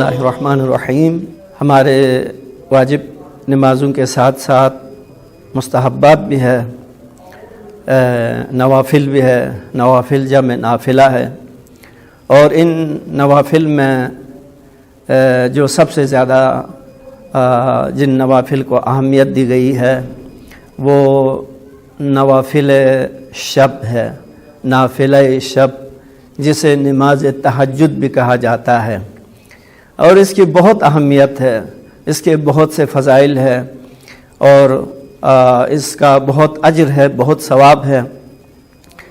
اللہ الرحمن الرحیم۔ ہمارے واجب نمازوں کے ساتھ ساتھ مستحبات بھی ہے، نوافل بھی ہے۔ نوافل جمع نافلہ ہے، اور ان نوافل میں جو سب سے زیادہ جن نوافل کو اہمیت دی گئی ہے وہ نوافل شب ہے، نافلہ شب، جسے نماز تہجد بھی کہا جاتا ہے، اور اس کی بہت اہمیت ہے، اس کے بہت سے فضائل ہے، اور اس کا بہت اجر ہے، بہت ثواب ہے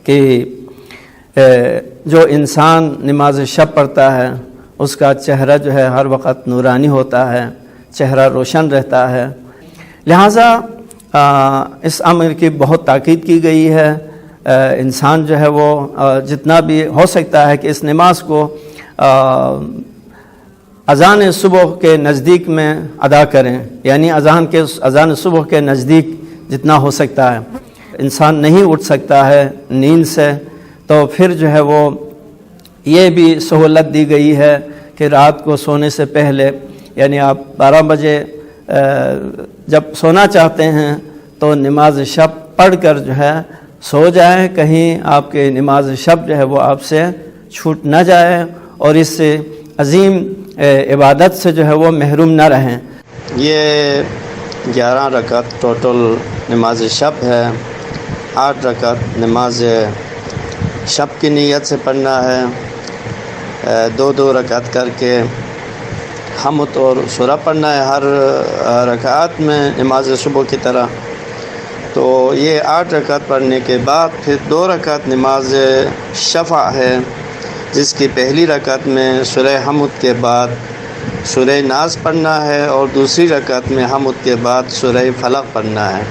کہ جو انسان نماز شب پڑھتا ہے اس کا چہرہ جو ہے ہر وقت نورانی ہوتا ہے، چہرہ روشن رہتا ہے۔ لہٰذا اس امر کی بہت تاکید کی گئی ہے۔ انسان جو ہے وہ جتنا بھی ہو سکتا ہے کہ اس نماز کو اذان صبح کے نزدیک میں ادا کریں، یعنی اذان صبح کے نزدیک جتنا ہو سکتا ہے۔ انسان نہیں اٹھ سکتا ہے نیند سے، تو پھر جو ہے وہ یہ بھی سہولت دی گئی ہے کہ رات کو سونے سے پہلے، یعنی آپ 12 بجے جب سونا چاہتے ہیں تو نماز شب پڑھ کر جو ہے سو جائیں، کہیں آپ کے نماز شب جو ہے وہ آپ سے چھوٹ نہ جائے، اور اس سے عظیم عبادت سے جو ہے وہ محروم نہ رہیں۔ یہ 11 رکعت ٹوٹل نماز شب ہے۔ 8 رکعت نماز شب کی نیت سے پڑھنا ہے، 2 رکعت کر کے حمد اور سورہ پڑھنا ہے ہر رکعت میں نماز صبح کی طرح۔ تو یہ 8 رکعت پڑھنے کے بعد پھر 2 رکعت نماز شفع ہے، جس کی پہلی رکعت میں سورہ حمد کے بعد سورہ ناس پڑھنا ہے، اور دوسری رکعت میں حمد کے بعد سورہ فلق پڑھنا ہے۔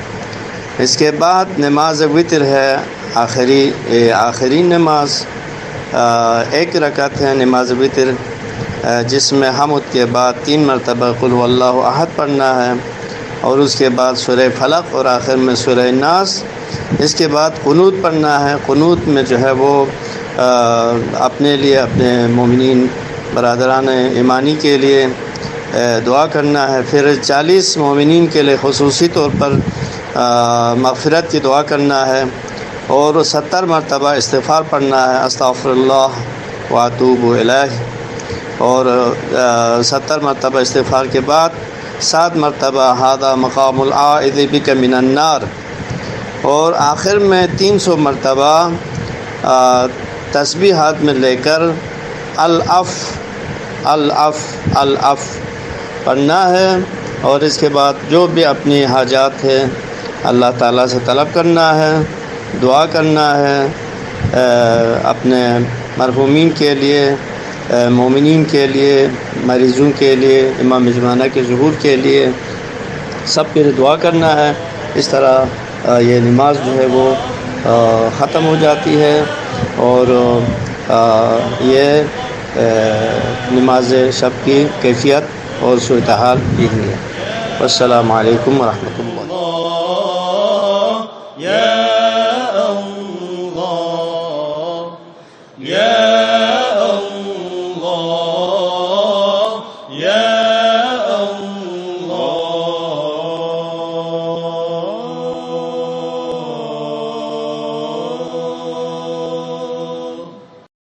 اس کے بعد نماز وتر ہے، آخری نماز 1 رکعت ہے نماز وتر، جس میں حمد کے بعد 3 مرتبہ قل هو اللہ احد پڑھنا ہے، اور اس کے بعد سورہ فلق، اور آخر میں سورہ ناس۔ اس کے بعد قنوت پڑھنا ہے۔ قنوت میں جو ہے وہ اپنے لیے، اپنے مومنین برادران ایمانی کے لیے دعا کرنا ہے۔ پھر 40 مومنین کے لیے خصوصی طور پر مغفرت کی دعا کرنا ہے، اور 70 مرتبہ استغفار پڑھنا ہے، استغفر اللہ واتوب الیہ، اور 70 مرتبہ استغفار کے بعد 7 مرتبہ ھذا مقام العائذ بک من النار، اور آخر میں 300 مرتبہ تسبیح ہاتھ میں لے کر الف الف الف پڑھنا ہے، اور اس کے بعد جو بھی اپنی حاجات ہے اللہ تعالیٰ سے طلب کرنا ہے، دعا کرنا ہے، اپنے مرحومین کے لیے، مومنین کے لیے، مریضوں کے لیے، امام جمعہ کے ظہور کے لیے، سب کے لیے دعا کرنا ہے۔ اس طرح یہ نماز جو ہے وہ ختم ہو جاتی ہے، اور یہ نماز شب کی کیفیت اور صورتحال یہی ہے۔ والسلام علیکم ورحمۃ اللہ۔